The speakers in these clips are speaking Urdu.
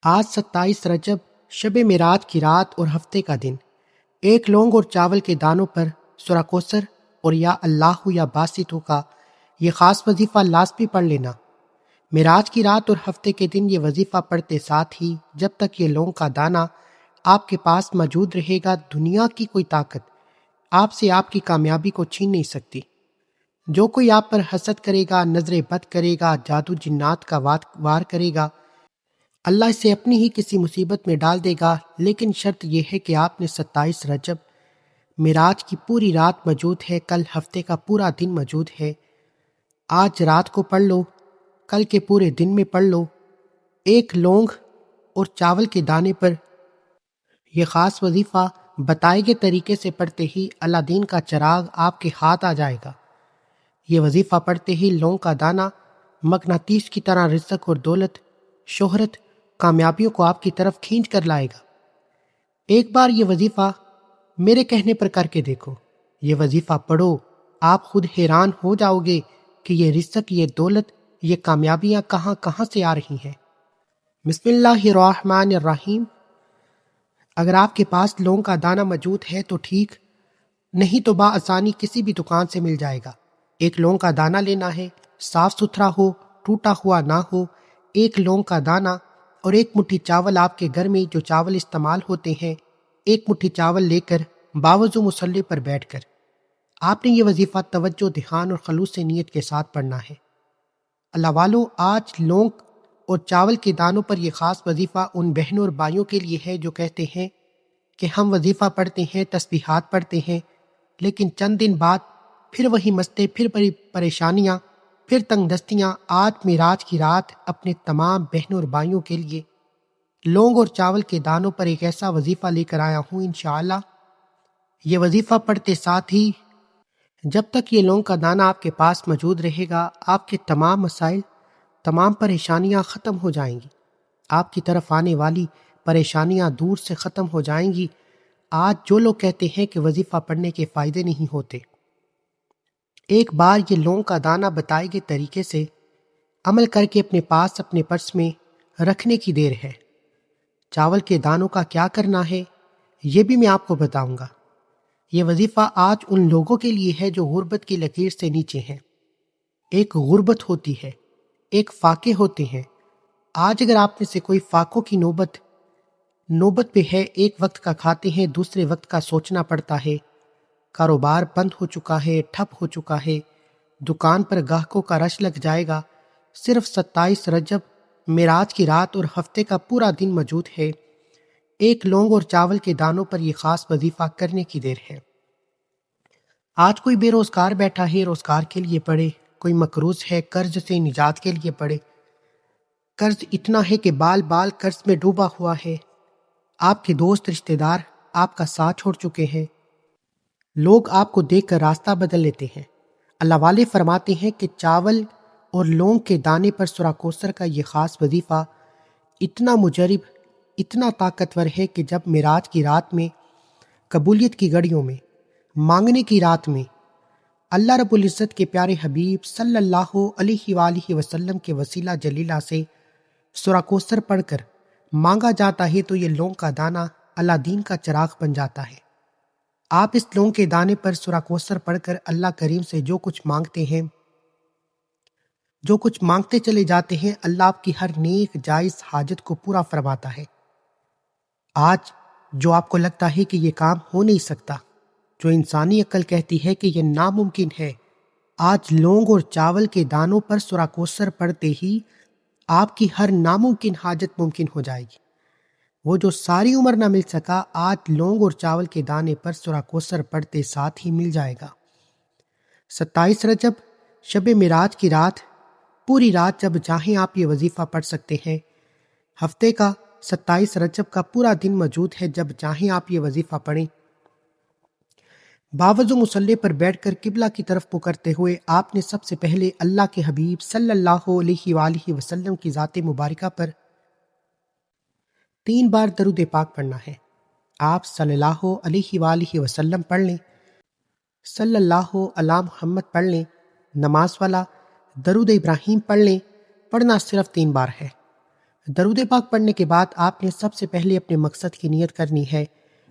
آج 27 رجب شب معراج کی رات اور ہفتے کا دن۔ ایک لونگ اور چاول کے دانوں پر سورہ کوثر اور یا اللہ یا باسطوں کا یہ خاص وظیفہ لازمی پڑھ لینا۔ معراج کی رات اور ہفتے کے دن یہ وظیفہ پڑھتے ساتھ ہی جب تک یہ لونگ کا دانہ آپ کے پاس موجود رہے گا، دنیا کی کوئی طاقت آپ سے آپ کی کامیابی کو چھین نہیں سکتی۔ جو کوئی آپ پر حسد کرے گا، نظر بد کرے گا، جادو جنات کا وار کرے گا، اللہ اسے اپنی ہی کسی مصیبت میں ڈال دے گا، لیکن شرط یہ ہے کہ آپ نے 27 رجب معراج کی پوری رات موجود ہے، کل ہفتے کا پورا دن موجود ہے۔ آج رات کو پڑھ لو، کل کے پورے دن میں پڑھ لو۔ ایک لونگ اور چاول کے دانے پر یہ خاص وظیفہ بتائے گئے طریقے سے پڑھتے ہی اللہ دین کا چراغ آپ کے ہاتھ آ جائے گا۔ یہ وظیفہ پڑھتے ہی لونگ کا دانہ مغناطیس کی طرح رزق اور دولت، شہرت، کامیابیوں کو آپ کی طرف کھینچ کر لائے گا۔ ایک بار یہ وظیفہ میرے کہنے پر کر کے دیکھو، یہ وظیفہ پڑھو، آپ خود حیران ہو جاؤ گے کہ یہ رزق، یہ دولت، یہ کامیابیاں کہاں کہاں سے آ رہی ہیں۔ بسم اللہ الرحمن الرحیم۔ اگر آپ کے پاس لونگ کا دانہ موجود ہے تو ٹھیک، نہیں تو بآسانی کسی بھی دکان سے مل جائے گا۔ ایک لونگ کا دانہ لینا ہے، صاف ستھرا ہو، ٹوٹا ہوا نہ ہو۔ ایک لونگ کا دانہ اور ایک مٹھی چاول، آپ کے گھر میں جو چاول استعمال ہوتے ہیں، ایک مٹھی چاول لے کر باوضو مصلی پر بیٹھ کر آپ نے یہ وظیفہ توجہ، دھیان اور خلوص سے نیت کے ساتھ پڑھنا ہے۔ اللہ والو، آج لونگ اور چاول کے دانوں پر یہ خاص وظیفہ ان بہنوں اور بھائیوں کے لیے ہے جو کہتے ہیں کہ ہم وظیفہ پڑھتے ہیں، تسبیحات پڑھتے ہیں، لیکن چند دن بعد پھر وہی مسئلے، پھر بڑی پریشانیاں، پھر تنگ دستیاں۔ آج معراج کی رات اپنے تمام بہنوں اور بھائیوں کے لیے لونگ اور چاول کے دانوں پر ایک ایسا وظیفہ لے کر آیا ہوں۔ انشاءاللہ یہ وظیفہ پڑھتے ساتھ ہی جب تک یہ لونگ کا دانہ آپ کے پاس موجود رہے گا، آپ کے تمام مسائل، تمام پریشانیاں ختم ہو جائیں گی۔ آپ کی طرف آنے والی پریشانیاں دور سے ختم ہو جائیں گی۔ آج جو لوگ کہتے ہیں کہ وظیفہ پڑھنے کے فائدے نہیں ہوتے، ایک بار یہ لونگ کا دانہ بتائے گئے طریقے سے عمل کر کے اپنے پاس، اپنے پرس میں رکھنے کی دیر ہے۔ چاول کے دانوں کا کیا کرنا ہے یہ بھی میں آپ کو بتاؤں گا۔ یہ وظیفہ آج ان لوگوں کے لیے ہے جو غربت کی لکیر سے نیچے ہیں۔ ایک غربت ہوتی ہے، ایک فاقے ہوتے ہیں۔ آج اگر آپ میں سے کوئی فاقوں کی نوبت پہ ہے، ایک وقت کا کھاتے ہیں، دوسرے وقت کا سوچنا پڑتا ہے، کاروبار بند ہو چکا ہے، ٹھپ ہو چکا ہے، دکان پر گاہکوں کا رش لگ جائے گا، صرف 27 رجب معراج کی رات اور ہفتے کا پورا دن موجود ہے۔ ایک لونگ اور چاول کے دانوں پر یہ خاص وظیفہ کرنے کی دیر ہے۔ آج کوئی بے روزگار بیٹھا ہے، روزگار کے لیے پڑھے۔ کوئی مقروض ہے، قرض سے نجات کے لیے پڑھے۔ قرض اتنا ہے کہ بال بال قرض میں ڈوبا ہوا ہے۔ آپ کے دوست رشتہ دار آپ کا ساتھ چھوڑ چکے ہیں، لوگ آپ کو دیکھ کر راستہ بدل لیتے ہیں۔ اللہ والے فرماتے ہیں کہ چاول اور لونگ کے دانے پر سورہ کوثر کا یہ خاص وظیفہ اتنا مجرب، اتنا طاقتور ہے کہ جب معراج کی رات میں، قبولیت کی گھڑیوں میں، مانگنے کی رات میں اللہ رب العزت کے پیارے حبیب صلی اللہ علیہ وآلہ وسلم کے وسیلہ جلیلہ سے سورہ کوثر پڑھ کر مانگا جاتا ہے تو یہ لونگ کا دانہ اللہ دین کا چراغ بن جاتا ہے۔ آپ اس لونگ کے دانے پر سورہ کوثر پڑھ کر اللہ کریم سے جو کچھ مانگتے ہیں، جو کچھ مانگتے چلے جاتے ہیں، اللہ آپ کی ہر نیک جائز حاجت کو پورا فرماتا ہے۔ آج جو آپ کو لگتا ہے کہ یہ کام ہو نہیں سکتا، جو انسانی عقل کہتی ہے کہ یہ ناممکن ہے، آج لونگ اور چاول کے دانوں پر سورہ کوثر پڑھتے ہی آپ کی ہر ناممکن حاجت ممکن ہو جائے گی۔ وہ جو ساری عمر نہ مل سکا، آج لونگ اور چاول کے دانے پر سورہ کوثر پڑھتے ساتھ ہی مل جائے گا۔ 27 رجب شب معراج کی رات، پوری رات جب چاہیں آپ یہ وظیفہ پڑھ سکتے ہیں۔ ہفتے کا 27 رجب کا پورا دن موجود ہے، جب چاہیں آپ یہ وظیفہ پڑھیں۔ باوضو مصلی پر بیٹھ کر قبلہ کی طرف منہ کرتے ہوئے آپ نے سب سے پہلے اللہ کے حبیب صلی اللہ علیہ وآلہ وسلم کی ذات مبارکہ پر 3 بار درود پاک پڑھنا ہے۔ آپ صلی اللہ علیہ وآلہ وسلم پڑھ لیں، صلی اللہ علی محمد پڑھ لیں، نماز والا درود ابراہیم پڑھ لیں۔ پڑھنا صرف 3 بار ہے۔ درود پاک پڑھنے کے بعد آپ نے سب سے پہلے اپنے مقصد کی نیت کرنی ہے۔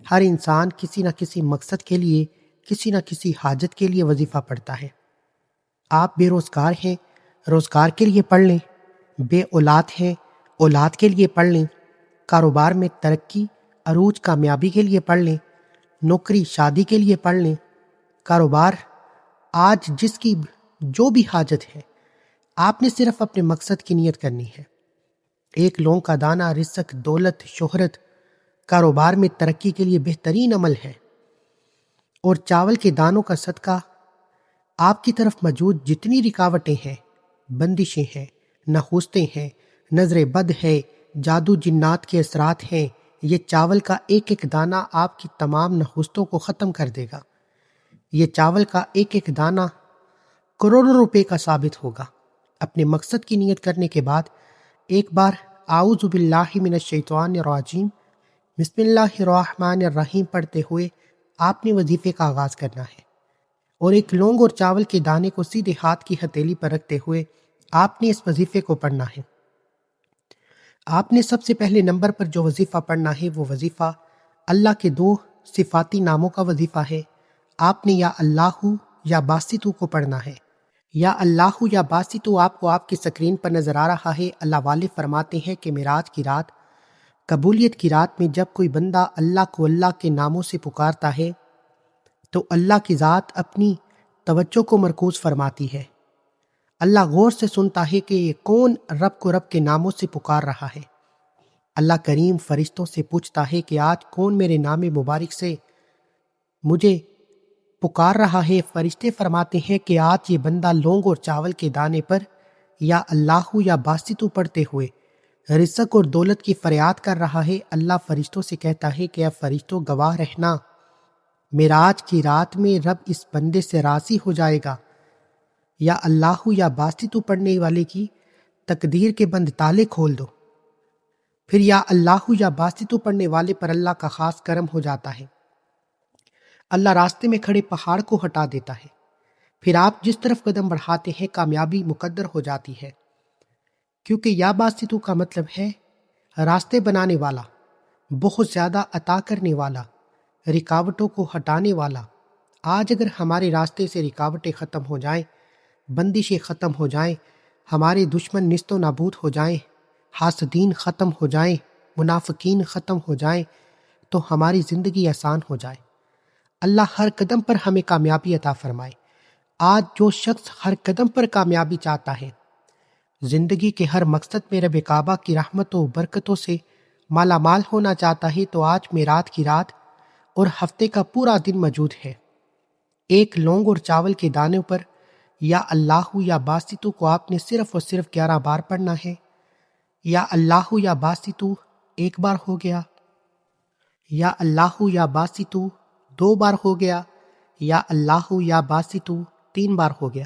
ہر انسان کسی نہ کسی مقصد کے لیے، کسی نہ کسی حاجت کے لیے وظیفہ پڑھتا ہے۔ آپ بے روزگار ہیں، روزگار کے لیے پڑھ لیں۔ بے اولاد ہیں، اولاد کے لیے پڑھ لیں۔ کاروبار میں ترقی، عروج، کامیابی کے لیے پڑھ لیں۔ نوکری، شادی کے لیے پڑھ لیں۔ کاروبار، آج جس کی جو بھی حاجت ہے، آپ نے صرف اپنے مقصد کی نیت کرنی ہے۔ ایک لونگ کا دانہ رزق، دولت، شہرت، کاروبار میں ترقی کے لیے بہترین عمل ہے، اور چاول کے دانوں کا صدقہ آپ کی طرف موجود جتنی رکاوٹیں ہیں، بندشیں ہیں، نحوستیں ہیں، نظر بد ہے، جادو جنات کے اثرات ہیں، یہ چاول کا ایک ایک دانہ آپ کی تمام نحوستوں کو ختم کر دے گا۔ یہ چاول کا ایک ایک دانہ کروڑوں روپے کا ثابت ہوگا۔ اپنے مقصد کی نیت کرنے کے بعد ایک بار اعوذ باللہ من الشیطان الرجیم، بسم اللہ الرحمن الرحیم پڑھتے ہوئے آپ نے وظیفے کا آغاز کرنا ہے، اور ایک لونگ اور چاول کے دانے کو سیدھے ہاتھ کی ہتھیلی پر رکھتے ہوئے آپ نے اس وظیفے کو پڑھنا ہے۔ آپ نے سب سے پہلے نمبر پر جو وظیفہ پڑھنا ہے وہ وظیفہ اللہ کے 2 صفاتی ناموں کا وظیفہ ہے۔ آپ نے یا اللہ یا باسطو کو پڑھنا ہے۔ یا اللہ یا باسطو آپ کو آپ کی سکرین پر نظر آ رہا ہے۔ اللہ والے فرماتے ہیں کہ معراج کی رات، قبولیت کی رات میں جب کوئی بندہ اللہ کو اللہ کے ناموں سے پکارتا ہے تو اللہ کی ذات اپنی توجہ کو مرکوز فرماتی ہے۔ اللہ غور سے سنتا ہے کہ یہ کون رب کو رب کے ناموں سے پکار رہا ہے۔ اللہ کریم فرشتوں سے پوچھتا ہے کہ آج کون میرے نام مبارک سے مجھے پکار رہا ہے۔ فرشتے فرماتے ہیں کہ آج یہ بندہ لونگ اور چاول کے دانے پر یا اللہ یا باسطو پڑھتے ہوئے رزق اور دولت کی فریاد کر رہا ہے۔ اللہ فرشتوں سے کہتا ہے کہ اے فرشتوں، گواہ رہنا، معراج کی رات میں رب اس بندے سے راضی ہو جائے گا۔ یا اللہ یا باسطو پڑھنے والے کی تقدیر کے بند تالے کھول دو۔ پھر یا اللہ یا باسطو پڑھنے والے پر اللہ کا خاص کرم ہو جاتا ہے۔ اللہ راستے میں کھڑے پہاڑ کو ہٹا دیتا ہے۔ پھر آپ جس طرف قدم بڑھاتے ہیں کامیابی مقدر ہو جاتی ہے، کیونکہ یا باسطو کا مطلب ہے راستے بنانے والا، بہت زیادہ عطا کرنے والا، رکاوٹوں کو ہٹانے والا۔ آج اگر ہمارے راستے سے رکاوٹیں ختم ہو جائیں، بندشیں ختم ہو جائیں، ہمارے دشمن نیست و نابود ہو جائیں، حاسدین ختم ہو جائیں، منافقین ختم ہو جائیں، تو ہماری زندگی آسان ہو جائے۔ اللہ ہر قدم پر ہمیں کامیابی عطا فرمائے۔ آج جو شخص ہر قدم پر کامیابی چاہتا ہے، زندگی کے ہر مقصد میں رب کعبہ کی رحمتوں و برکتوں سے مالا مال ہونا چاہتا ہے، تو آج معراج کی رات اور ہفتے کا پورا دن موجود ہے۔ ایک لونگ اور چاول کے دانے پر یا اللہ یا باسطو کو آپ نے صرف اور صرف 11 بار پڑھنا ہے۔ یا اللہ یا باسطو ایک بار ہو گیا، یا اللہ یا باسطو 2 بار ہو گیا، یا اللہ یا باسطو 3 بار ہو گیا۔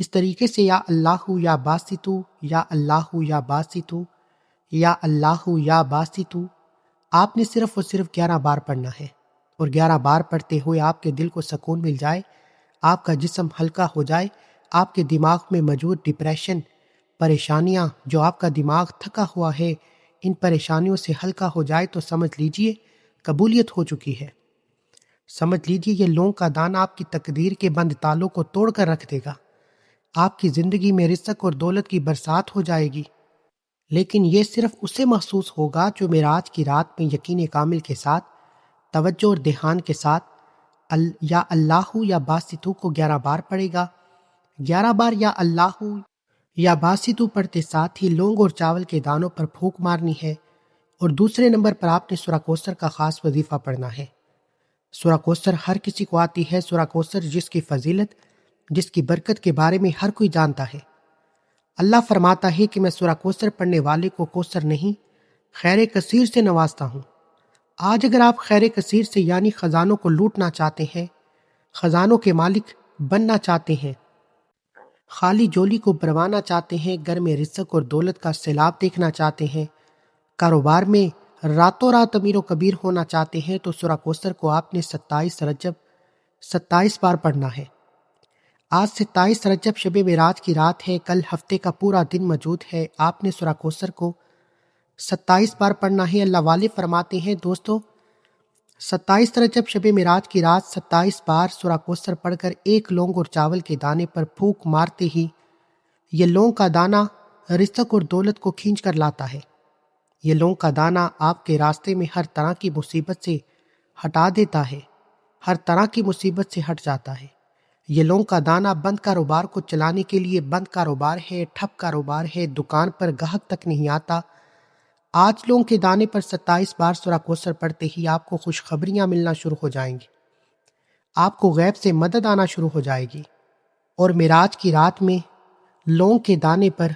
اس طریقے سے یا اللہ یا باسطو، یا اللہ یا باسطو، یا اللہ یا باسطو آپ نے صرف اور صرف 11 بار پڑھنا ہے، اور 11 بار پڑھتے ہوئے آپ کے دل کو سکون مل جائے، آپ کا جسم ہلکا ہو جائے، آپ کے دماغ میں موجود ڈپریشن، پریشانیاں، جو آپ کا دماغ تھکا ہوا ہے، ان پریشانیوں سے ہلکا ہو جائے، تو سمجھ لیجئے قبولیت ہو چکی ہے۔ سمجھ لیجئے یہ لونگ کا دانہ آپ کی تقدیر کے بند تالوں کو توڑ کر رکھ دے گا۔ آپ کی زندگی میں رزق اور دولت کی برسات ہو جائے گی، لیکن یہ صرف اسے محسوس ہوگا جو معراج کی رات میں یقین کامل کے ساتھ، توجہ اور دھیان کے ساتھ یا اللہ یا باسطو کو 11 بار پڑھے گا۔ 11 بار یا اللہ یا باسطو پڑھتے ساتھ ہی لونگ اور چاول کے دانوں پر پھونک مارنی ہے، اور دوسرے نمبر پر آپ نے سورہ کوثر کا خاص وظیفہ پڑھنا ہے۔ سورہ کوثر ہر کسی کو آتی ہے۔ سورہ کوثر جس کی فضیلت، جس کی برکت کے بارے میں ہر کوئی جانتا ہے۔ اللہ فرماتا ہے کہ میں سورہ کوثر پڑھنے والے کو کوثر نہیں، خیر کثیر سے نوازتا ہوں۔ آج اگر آپ خیر کثیر سے یعنی خزانوں کو لوٹنا چاہتے ہیں، خزانوں کے مالک بننا چاہتے ہیں، خالی جولی کو بھروانا چاہتے ہیں، گھر میں رزق اور دولت کا سیلاب دیکھنا چاہتے ہیں، کاروبار میں راتوں رات امیر و کبیر ہونا چاہتے ہیں، تو سورہ کوثر کو آپ نے 27 رجب 27 بار پڑھنا ہے۔ آج 27 رجب شب معراج کی رات ہے، کل ہفتے کا پورا دن موجود ہے۔ آپ نے سورہ کوثر کو 27 بار پڑھنا ہے۔ اللہ والے فرماتے ہیں دوستو 27 رجب شب معراج کی رات 27 بار سورہ کوثر پڑھ کر ایک لونگ اور چاول کے دانے پر پھونک مارتے ہی یہ لونگ کا دانہ رزق اور دولت کو کھینچ کر لاتا ہے۔ یہ لونگ کا دانہ آپ کے راستے میں ہر طرح کی مصیبت سے ہٹا دیتا ہے، ہر طرح کی مصیبت سے ہٹ جاتا ہے۔ یہ لونگ کا دانہ بند کاروبار کو چلانے کے لیے بند کاروبار ہے، ٹھپ کاروبار ہے، دکان پر گاہک تک نہیں آتا۔ آج لونگ کے دانے پر 27 بار سورہ کوثر پڑھتے ہی آپ کو خوشخبریاں ملنا شروع ہو جائیں گی، آپ کو غیب سے مدد آنا شروع ہو جائے گی۔ اور معراج کی رات میں لونگ کے دانے پر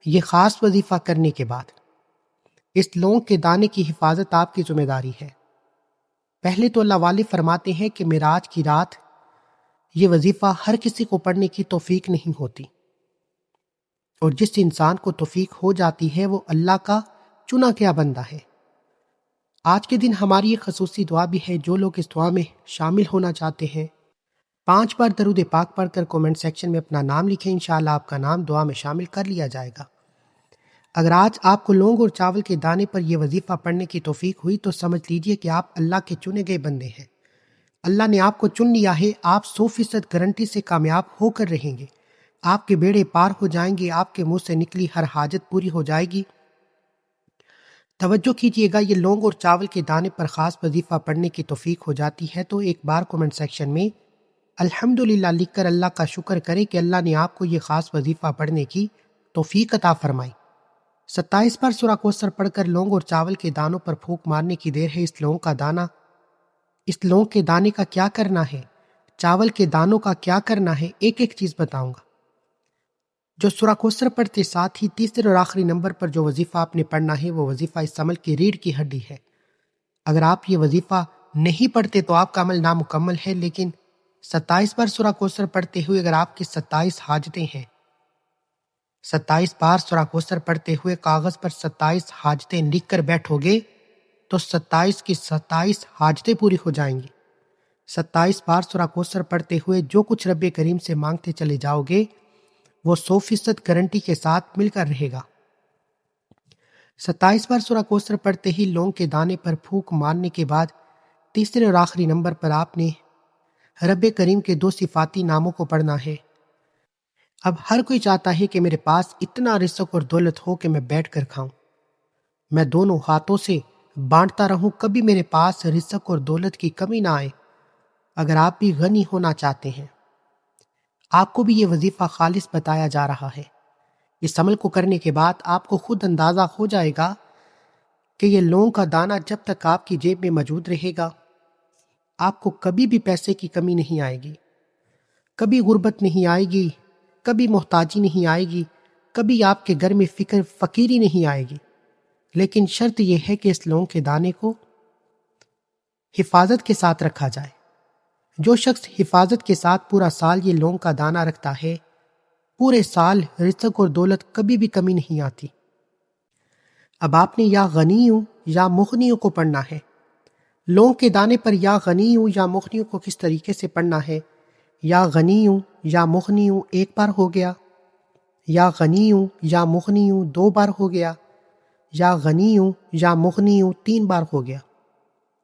یہ خاص وظیفہ کرنے کے بعد اس لونگ کے دانے کی حفاظت آپ کی ذمہ داری ہے۔ پہلے تو اللہ والے فرماتے ہیں کہ معراج کی رات یہ وظیفہ ہر کسی کو پڑھنے کی توفیق نہیں ہوتی، اور جس انسان کو توفیق ہو جاتی ہے وہ اللہ کا چنا کیا بندہ ہے۔ آج کے دن ہماری ایک خصوصی دعا بھی ہے، جو لوگ اس دعا میں شامل ہونا چاہتے ہیں 5 بار درود پاک پڑھ کر کومنٹ سیکشن میں اپنا نام لکھیں، انشاءاللہ آپ کا نام دعا میں شامل کر لیا جائے گا۔ اگر آج آپ کو لونگ اور چاول کے دانے پر یہ وظیفہ پڑھنے کی توفیق ہوئی تو سمجھ لیجئے کہ آپ اللہ کے چنے گئے بندے ہیں۔ اللہ نے آپ کو چن لیا ہے، آپ 100% گارنٹی سے کامیاب ہو کر رہیں گے، آپ کے بیڑے پار ہو جائیں گے، آپ کے منہ سے نکلی ہر حاجت پوری ہو جائے گی۔ توجہ کیجئے گا، یہ لونگ اور چاول کے دانے پر خاص وظیفہ پڑھنے کی توفیق ہو جاتی ہے تو ایک بار کومنٹ سیکشن میں الحمدللہ لکھ کر اللہ کا شکر کریں کہ اللہ نے آپ کو یہ خاص وظیفہ پڑھنے کی توفیق عطا فرمائی۔ 27 بار سورہ کوثر پڑھ کر لونگ اور چاول کے دانوں پر پھونک مارنے کی دیر ہے۔ اس لونگ کے دانے کا کیا کرنا ہے، چاول کے دانوں کا کیا کرنا ہے، ایک ایک چیز بتاؤں گا۔ جو سورہ کوثر پڑھتے ساتھ ہی تیسرے اور آخری نمبر پر جو وظیفہ آپ نے پڑھنا ہے وہ وظیفہ اس عمل کی ریڑھ کی ہڈی ہے۔ اگر آپ یہ وظیفہ نہیں پڑھتے تو آپ کا عمل نامکمل ہے، لیکن 27 بار سورہ کوثر پڑھتے ہوئے اگر آپ کی 27 حاجتیں ہیں، 27 بار سورہ کوثر پڑھتے ہوئے کاغذ پر 27 حاجتیں لکھ کر بیٹھو گے تو 27 کی 27 حاجتیں پوری ہو جائیں گی۔ 27 بار سورہ کوثر پڑھتے ہوئے جو کچھ رب کریم سے مانگتے چلے جاؤ گے وہ 100% گارنٹی کے ساتھ مل کر رہے گا۔ 27 بار سورہ کوثر پڑھتے ہی لونگ کے دانے پر پھونک مارنے کے بعد تیسرے اور آخری نمبر پر آپ نے رب کریم کے 2 صفاتی ناموں کو پڑھنا ہے۔ اب ہر کوئی چاہتا ہے کہ میرے پاس اتنا رزق اور دولت ہو کہ میں بیٹھ کر کھاؤں، میں دونوں ہاتھوں سے بانٹتا رہوں، کبھی میرے پاس رزق اور دولت کی کمی نہ آئے۔ اگر آپ بھی غنی ہونا چاہتے ہیں، آپ کو بھی یہ وظیفہ خالص بتایا جا رہا ہے۔ اس عمل کو کرنے کے بعد آپ کو خود اندازہ ہو جائے گا کہ یہ لونگ کا دانہ جب تک آپ کی جیب میں موجود رہے گا آپ کو کبھی بھی پیسے کی کمی نہیں آئے گی، کبھی غربت نہیں آئے گی، کبھی محتاجی نہیں آئے گی، کبھی آپ کے گھر میں فقیری نہیں آئے گی۔ لیکن شرط یہ ہے کہ اس لونگ کے دانے کو حفاظت کے ساتھ رکھا جائے۔ جو شخص حفاظت کے ساتھ پورا سال یہ لونگ کا دانہ رکھتا ہے، پورے سال رزق اور دولت کبھی بھی کمی نہیں آتی۔ اب آپ نے یا غنیوں یا مغنیوں کو پڑھنا ہے۔ لونگ کے دانے پر یا غنیوں یا مغنیوں کو کس طریقے سے پڑھنا ہے؟ یا غنیوں یا مغنیوں 1 بار ہو گیا، یا غنیوں یا مغنیوں 2 بار ہو گیا، یا غنیوں یا مغنیوں 3 بار ہو گیا۔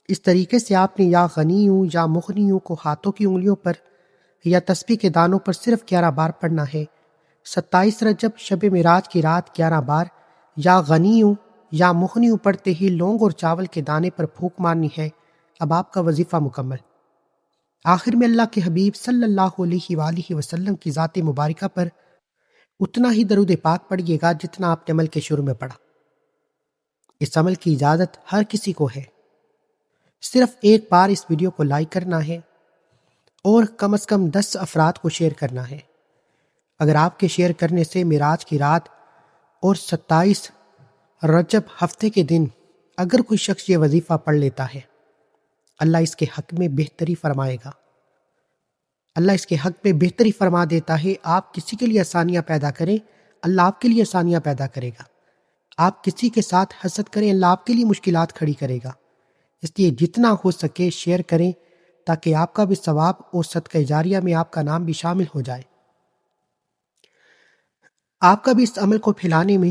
اس طریقے سے آپ نے یا غنیوں یا مغنیوں کو ہاتھوں کی انگلیوں پر یا تسبیح کے دانوں پر صرف 11 بار پڑھنا ہے۔ 27 رجب شب معراج کی رات 11 بار یا غنیوں یا مغنیوں پڑھتے ہی لونگ اور چاول کے دانے پر پھونک مارنی ہے۔ اب آپ کا وظیفہ مکمل۔ آخر میں اللہ کے حبیب صلی اللہ علیہ وآلہ وسلم کی ذات مبارکہ پر اتنا ہی درود پاک پڑھیے گا جتنا آپ نے عمل کے شروع میں پڑھا۔ اس عمل کی اجازت ہر کسی کو ہے، صرف 1 بار اس ویڈیو کو لائک کرنا ہے اور کم از کم 10 افراد کو شیئر کرنا ہے۔ اگر آپ کے شیئر کرنے سے معراج کی رات اور 27 رجب ہفتے کے دن اگر کوئی شخص یہ وظیفہ پڑھ لیتا ہے، اللہ اس کے حق میں بہتری فرمائے گا۔ اللہ اس کے حق میں بہتری فرما دیتا ہے۔ آپ کسی کے لیے آسانیاں پیدا کریں، اللہ آپ کے لیے آسانیاں پیدا کرے گا۔ آپ کسی کے ساتھ حسد کریں، اللہ آپ کے لیے مشکلات کھڑی کرے گا۔ اس لیے جتنا ہو سکے شیئر کریں تاکہ آپ کا بھی ثواب اور صدقہ جاریہ میں آپ کا نام بھی شامل ہو جائے، آپ کا بھی اس عمل کو پھیلانے میں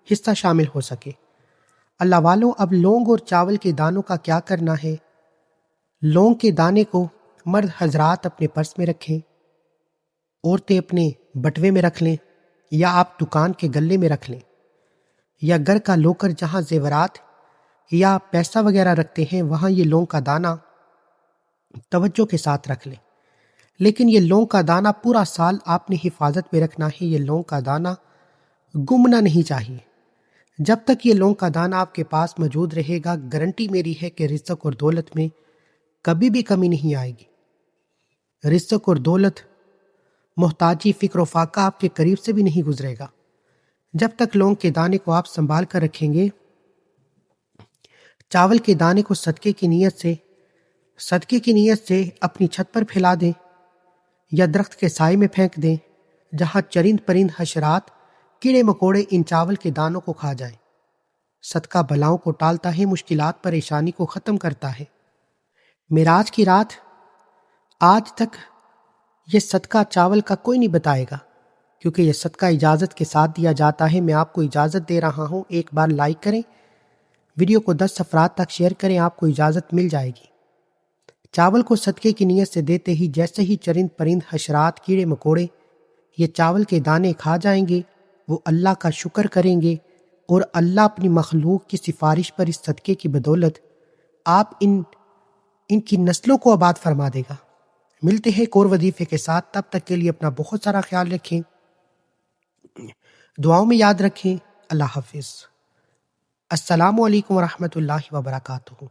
حصہ شامل ہو سکے۔ اللہ والوں، اب لونگ اور چاول کے دانوں کا کیا کرنا ہے؟ لونگ کے دانے کو مرد حضرات اپنے پرس میں رکھیں، عورتیں اپنے بٹوے میں رکھ لیں، یا آپ دکان کے گلے میں رکھ لیں، یا گھر کا لوکر جہاں زیورات یا پیسہ وغیرہ رکھتے ہیں وہاں یہ لونگ کا دانہ توجہ کے ساتھ رکھ لیں۔ لیکن یہ لونگ کا دانہ پورا سال آپ نے حفاظت میں رکھنا ہے۔ یہ لونگ کا دانہ گمنا نہیں چاہیے۔ جب تک یہ لونگ کا دانہ آپ کے پاس موجود رہے گا، گارنٹی میری ہے کہ رزق اور دولت میں کبھی بھی کمی نہیں آئے گی۔ رزق اور دولت، محتاجی، فکر و فاقہ آپ کے قریب سے بھی نہیں گزرے گا۔ جب تک لونگ کے دانے کو آپ سنبھال کر رکھیں گے۔ چاول کے دانے کو صدقے کی نیت سے اپنی چھت پر پھیلا دیں یا درخت کے سائے میں پھینک دیں، جہاں چرند پرند حشرات، کیڑے مکوڑے ان چاول کے دانوں کو کھا جائیں۔ صدقہ بلاؤں کو ٹالتا ہے، مشکلات پریشانی کو ختم کرتا ہے۔ معراج کی رات، آج تک یہ صدقہ چاول کا کوئی نہیں بتائے گا، کیونکہ یہ صدقہ اجازت کے ساتھ دیا جاتا ہے۔ میں آپ کو اجازت دے رہا ہوں، ایک بار لائک کریں، ویڈیو کو 10 افراد تک شیئر کریں، آپ کو اجازت مل جائے گی۔ چاول کو صدقے کی نیت سے دیتے ہی جیسے ہی چرند پرند حشرات، کیڑے مکوڑے یہ چاول کے دانے کھا جائیں گے، وہ اللہ کا شکر کریں گے، اور اللہ اپنی مخلوق کی سفارش پر اس صدقے کی بدولت آپ ان کی نسلوں کو آباد فرما دے گا۔ ملتے ہیں ایک اور وظیفے کے ساتھ، تب تک کے لیے اپنا بہت سارا خیال رکھیں، دعاؤں میں یاد رکھیں۔ اللہ حافظ۔ السلام علیکم ورحمۃ اللہ وبرکاتہ۔